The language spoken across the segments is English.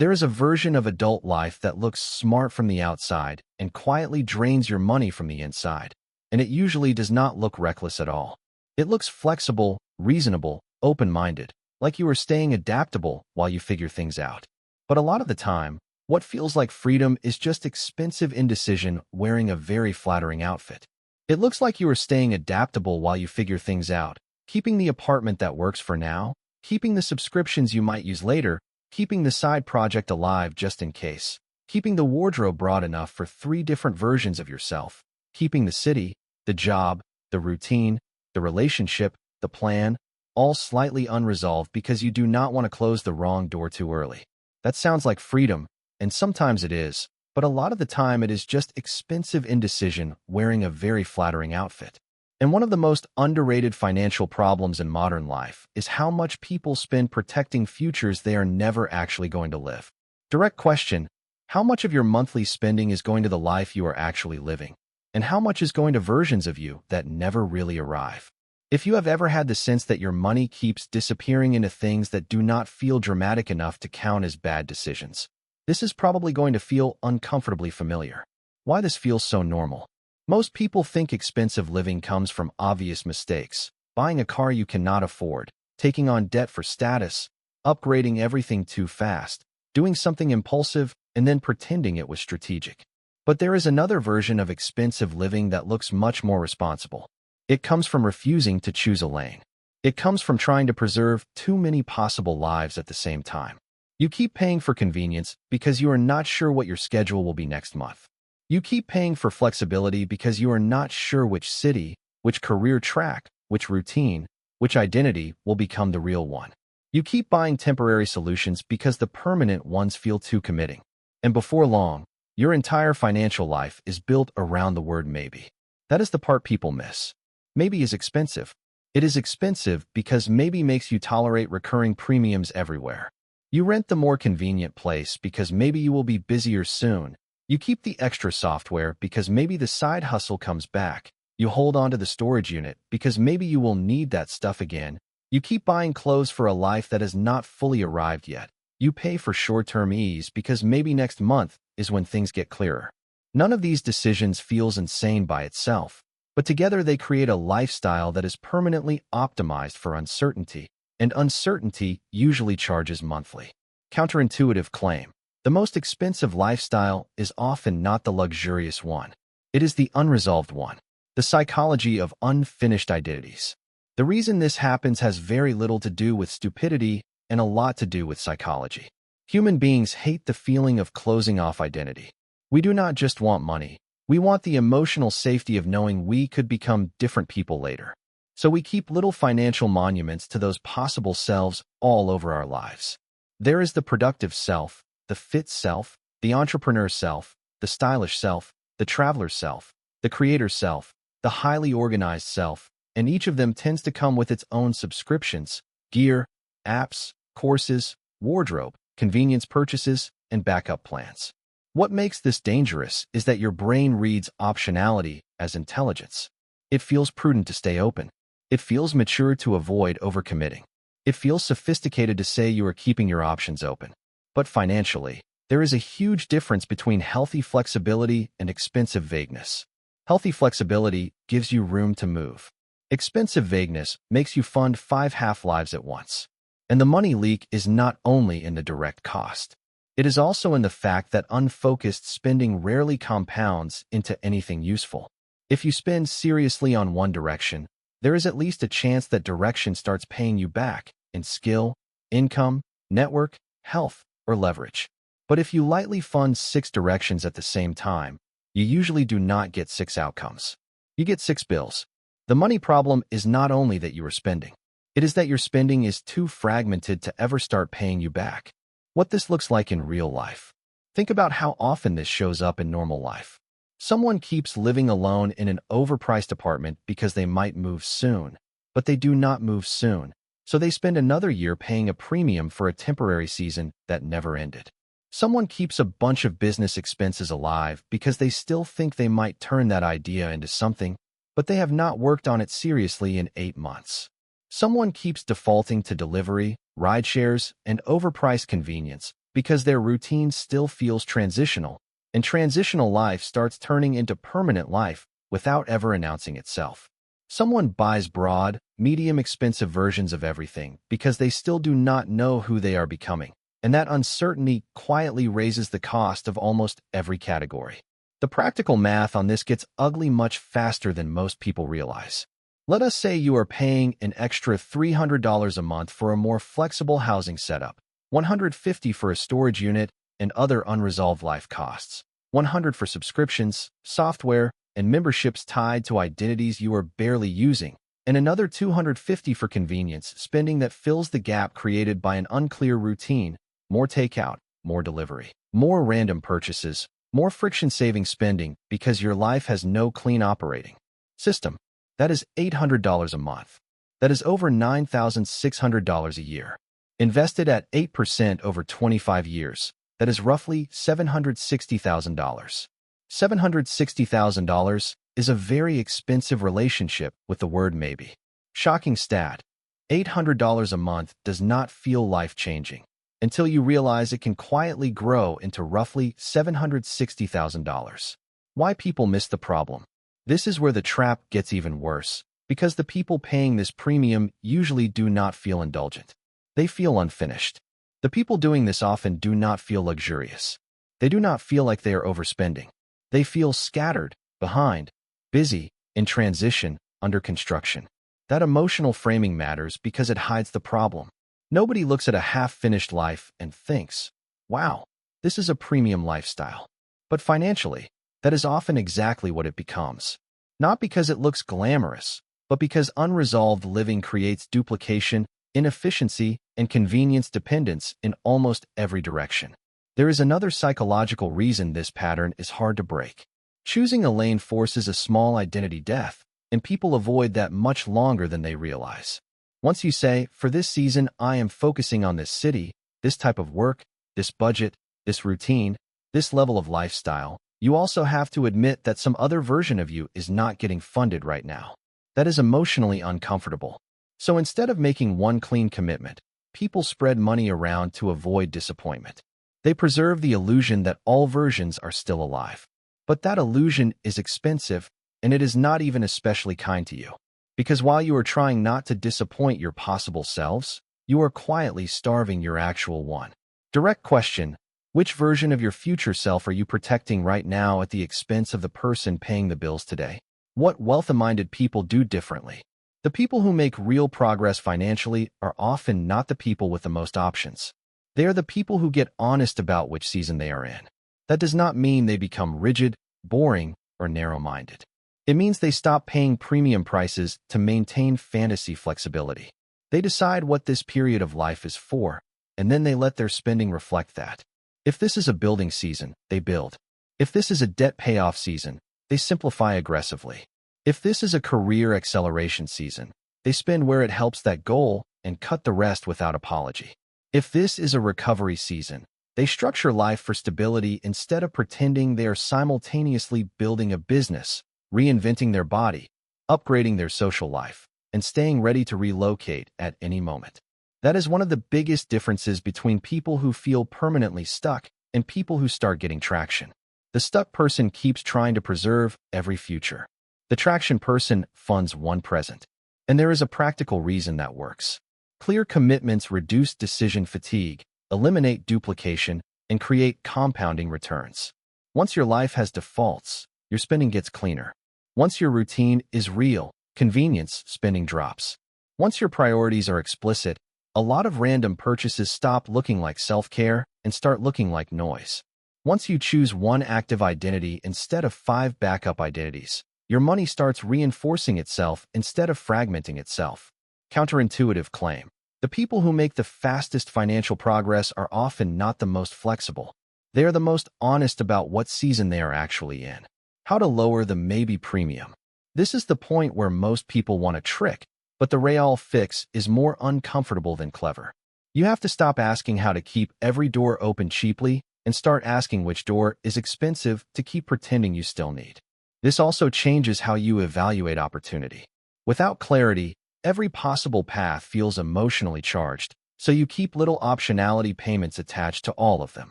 There is a version of adult life that looks smart from the outside and quietly drains your money from the inside. And it usually does not look reckless at all. It looks flexible, reasonable, open-minded, like you are staying adaptable while you figure things out. But a lot of the time, what feels like freedom is just expensive indecision wearing a very flattering outfit. It looks like you are staying adaptable while you figure things out, keeping the apartment that works for now, keeping the subscriptions you might use later, keeping the side project alive just in case, keeping the wardrobe broad enough for 3 different versions of yourself, keeping the city, the job, the routine, the relationship, the plan, all slightly unresolved because you do not want to close the wrong door too early. That sounds like freedom, and sometimes it is, but a lot of the time it is just expensive indecision wearing a very flattering outfit. And one of the most underrated financial problems in modern life is how much people spend protecting futures they are never actually going to live. Direct question: how much of your monthly spending is going to the life you are actually living? And how much is going to versions of you that never really arrive? If you have ever had the sense that your money keeps disappearing into things that do not feel dramatic enough to count as bad decisions, this is probably going to feel uncomfortably familiar. Why this feels so normal? Most people think expensive living comes from obvious mistakes: buying a car you cannot afford, taking on debt for status, upgrading everything too fast, doing something impulsive, and then pretending it was strategic. But there is another version of expensive living that looks much more responsible. It comes from refusing to choose a lane. It comes from trying to preserve too many possible lives at the same time. You keep paying for convenience because you are not sure what your schedule will be next month. You keep paying for flexibility because you are not sure which city, which career track, which routine, which identity will become the real one. You keep buying temporary solutions because the permanent ones feel too committing. And before long, your entire financial life is built around the word maybe. That is the part people miss. Maybe is expensive. It is expensive because maybe makes you tolerate recurring premiums everywhere. You rent the more convenient place because maybe you will be busier soon. You keep the extra software because maybe the side hustle comes back. You hold on to the storage unit because maybe you will need that stuff again. You keep buying clothes for a life that has not fully arrived yet. You pay for short-term ease because maybe next month is when things get clearer. None of these decisions feels insane by itself, but together they create a lifestyle that is permanently optimized for uncertainty, and uncertainty usually charges monthly. Counterintuitive claim: the most expensive lifestyle is often not the luxurious one. It is the unresolved one. The psychology of unfinished identities. The reason this happens has very little to do with stupidity and a lot to do with psychology. Human beings hate the feeling of closing off identity. We do not just want money. We want the emotional safety of knowing we could become different people later. So we keep little financial monuments to those possible selves all over our lives. There is the productive self, the fit self, the entrepreneur self, the stylish self, the traveler self, the creator self, the highly organized self, and each of them tends to come with its own subscriptions, gear, apps, courses, wardrobe, convenience purchases, and backup plans. What makes this dangerous is that your brain reads optionality as intelligence. It feels prudent to stay open. It feels mature to avoid overcommitting. It feels sophisticated to say you are keeping your options open. But financially, there is a huge difference between healthy flexibility and expensive vagueness. Healthy flexibility gives you room to move. Expensive vagueness makes you fund 5 half-lives at once. And the money leak is not only in the direct cost. It is also in the fact that unfocused spending rarely compounds into anything useful. If you spend seriously on one direction, there is at least a chance that direction starts paying you back in skill, income, network, health, or leverage. But if you lightly fund 6 directions at the same time, you usually do not get 6 outcomes. You get 6 bills. The money problem is not only that you are spending. It is that your spending is too fragmented to ever start paying you back. What this looks like in real life. Think about how often this shows up in normal life. Someone keeps living alone in an overpriced apartment because they might move soon, but they do not move soon, so they spend another year paying a premium for a temporary season that never ended. Someone keeps a bunch of business expenses alive because they still think they might turn that idea into something, but they have not worked on it seriously in 8 months. Someone keeps defaulting to delivery, rideshares, and overpriced convenience Because their routine still feels transitional, and transitional life starts turning into permanent life without ever announcing itself. Someone buys broad, medium expensive versions of everything because they still do not know who they are becoming, and that uncertainty quietly raises the cost of almost every category. The practical math on this gets ugly much faster than most people realize. Let us say you are paying an extra $300 a month for a more flexible housing setup, $150 for a storage unit and other unresolved life costs, $100 for subscriptions, software, and memberships tied to identities you are barely using, and another $250 for convenience spending that fills the gap created by an unclear routine, more takeout, more delivery, more random purchases, more friction-saving spending because your life has no clean operating system. That is $800 a month. That is over $9,600 a year. Invested at 8% over 25 years, that is roughly $760,000. $760,000 is a very expensive relationship with the word maybe. Shocking stat. $800 a month does not feel life-changing until you realize it can quietly grow into roughly $760,000. Why people miss the problem? This is where the trap gets even worse, because the people paying this premium usually do not feel indulgent. They feel unfinished. The people doing this often do not feel luxurious. They do not feel like they are overspending. They feel scattered, behind, busy, in transition, under construction. That emotional framing matters because it hides the problem. Nobody looks at a half-finished life and thinks, wow, this is a premium lifestyle. But financially, that is often exactly what it becomes. Not because it looks glamorous, but because unresolved living creates duplication, inefficiency, and convenience dependence in almost every direction. There is another psychological reason this pattern is hard to break. Choosing a lane forces a small identity death, and people avoid that much longer than they realize. Once you say, for this season, I am focusing on this city, this type of work, this budget, this routine, this level of lifestyle, you also have to admit that some other version of you is not getting funded right now. That is emotionally uncomfortable. So instead of making one clean commitment, people spread money around to avoid disappointment. They preserve the illusion that all versions are still alive. But that illusion is expensive, and it is not even especially kind to you. Because while you are trying not to disappoint your possible selves, you are quietly starving your actual one. Direct question: which version of your future self are you protecting right now at the expense of the person paying the bills today? What wealth-minded people do differently? The people who make real progress financially are often not the people with the most options. They are the people who get honest about which season they are in. That does not mean they become rigid, boring, or narrow-minded. It means they stop paying premium prices to maintain fantasy flexibility. They decide what this period of life is for, and then they let their spending reflect that. If this is a building season, they build. If this is a debt payoff season, they simplify aggressively. If this is a career acceleration season, they spend where it helps that goal and cut the rest without apology. If this is a recovery season, they structure life for stability instead of pretending they are simultaneously building a business, reinventing their body, upgrading their social life, and staying ready to relocate at any moment. That is one of the biggest differences between people who feel permanently stuck and people who start getting traction. The stuck person keeps trying to preserve every future. The traction person funds one present. And there is a practical reason that works. Clear commitments reduce decision fatigue, eliminate duplication, and create compounding returns. Once your life has defaults, your spending gets cleaner. Once your routine is real, convenience spending drops. Once your priorities are explicit, a lot of random purchases stop looking like self-care and start looking like noise. Once you choose one active identity instead of 5 backup identities, your money starts reinforcing itself instead of fragmenting itself. Counterintuitive claim. The people who make the fastest financial progress are often not the most flexible. They are the most honest about what season they are actually in. How to lower the maybe premium. This is the point where most people want a trick, but the real fix is more uncomfortable than clever. You have to stop asking how to keep every door open cheaply and start asking which door is expensive to keep pretending you still need. This also changes how you evaluate opportunity. Without clarity, every possible path feels emotionally charged, So you keep little optionality payments attached to all of them.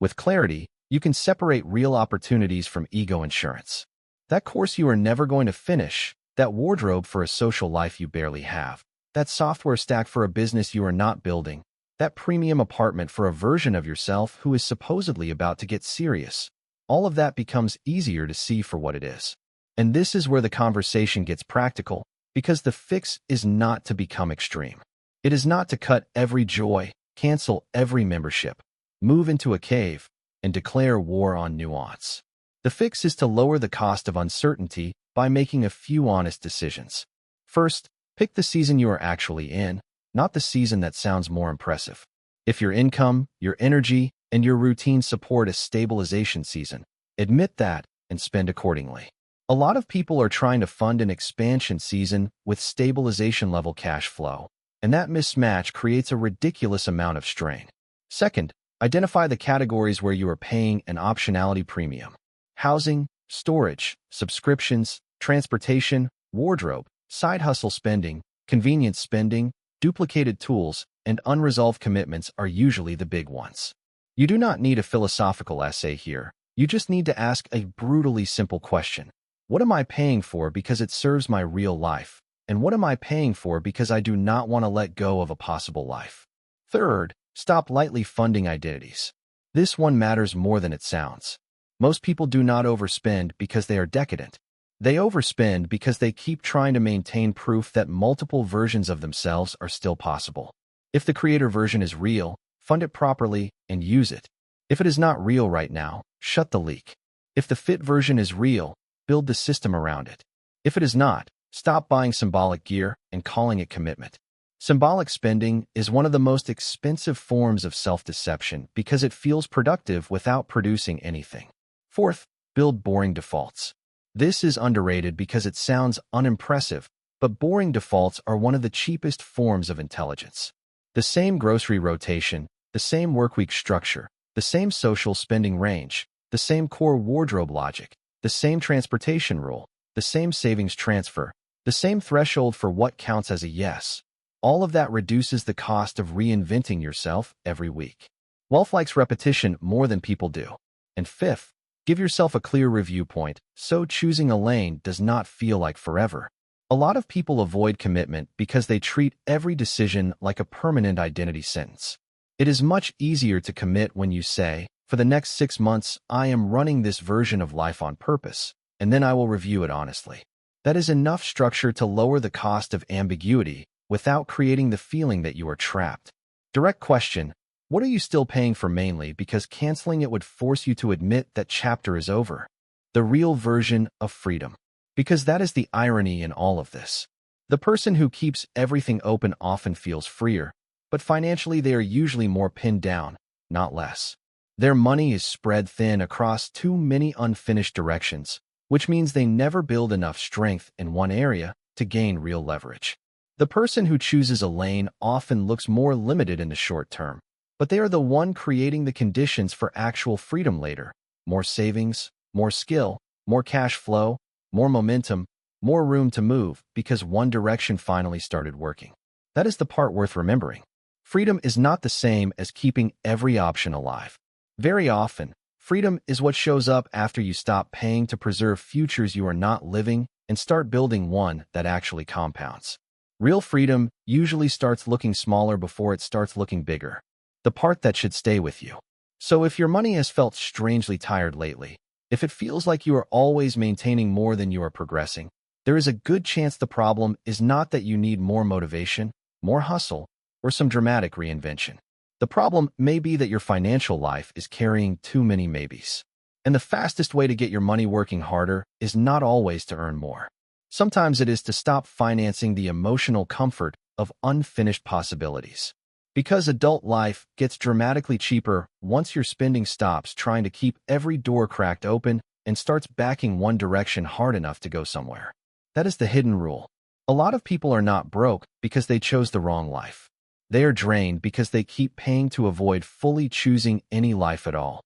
With clarity, you can separate real opportunities from ego insurance. That course you are never going to finish, that wardrobe for a social life you barely have, that software stack for a business you are not building, that premium apartment for a version of yourself who is supposedly about to get serious. All of that becomes easier to see for what it is. And this is where the conversation gets practical, because the fix is not to become extreme. It is not to cut every joy, cancel every membership, move into a cave, and declare war on nuance. The fix is to lower the cost of uncertainty by making a few honest decisions. First, pick the season you are actually in, not the season that sounds more impressive. If your income, your energy, and your routine support a stabilization season, admit that and spend accordingly. A lot of people are trying to fund an expansion season with stabilization level cash flow, and that mismatch creates a ridiculous amount of strain. Second, identify the categories where you are paying an optionality premium. Housing, storage, subscriptions, transportation, wardrobe, side hustle spending, convenience spending, duplicated tools, and unresolved commitments are usually the big ones. You do not need a philosophical essay here. You just need to ask a brutally simple question. What am I paying for because it serves my real life? And what am I paying for because I do not want to let go of a possible life? Third, stop lightly funding identities. This one matters more than it sounds. Most people do not overspend because they are decadent. They overspend because they keep trying to maintain proof that multiple versions of themselves are still possible. If the creator version is real, fund it properly and use it. If it is not real right now, shut the leak. If the fit version is real, build the system around it. If it is not, stop buying symbolic gear and calling it commitment. Symbolic spending is one of the most expensive forms of self-deception because it feels productive without producing anything. Fourth, build boring defaults. This is underrated because it sounds unimpressive, but boring defaults are one of the cheapest forms of intelligence. The same grocery rotation, the same workweek structure, the same social spending range, the same core wardrobe logic, the same transportation rule, the same savings transfer, the same threshold for what counts as a yes. All of that reduces the cost of reinventing yourself every week. Wealth likes repetition more than people do. And fifth, give yourself a clear review point, so choosing a lane does not feel like forever. A lot of people avoid commitment because they treat every decision like a permanent identity sentence. It is much easier to commit when you say, for the next 6 months, I am running this version of life on purpose, and then I will review it honestly. That is enough structure to lower the cost of ambiguity without creating the feeling that you are trapped. Direct question, what are you still paying for mainly because canceling it would force you to admit that chapter is over? The real version of freedom. Because that is the irony in all of this. The person who keeps everything open often feels freer, but financially they are usually more pinned down, not less. Their money is spread thin across too many unfinished directions, which means they never build enough strength in one area to gain real leverage. The person who chooses a lane often looks more limited in the short term, but they are the one creating the conditions for actual freedom later. More savings, more skill, more cash flow, more momentum, more room to move because one direction finally started working. That is the part worth remembering. Freedom is not the same as keeping every option alive. Very often, freedom is what shows up after you stop paying to preserve futures you are not living and start building one that actually compounds. Real freedom usually starts looking smaller before it starts looking bigger. The part that should stay with you. So if your money has felt strangely tired lately, if it feels like you are always maintaining more than you are progressing, there is a good chance the problem is not that you need more motivation, more hustle, or some dramatic reinvention. The problem may be that your financial life is carrying too many maybes. And the fastest way to get your money working harder is not always to earn more. Sometimes it is to stop financing the emotional comfort of unfinished possibilities. Because adult life gets dramatically cheaper once your spending stops trying to keep every door cracked open and starts backing one direction hard enough to go somewhere. That is the hidden rule. A lot of people are not broke because they chose the wrong life. They are drained because they keep paying to avoid fully choosing any life at all.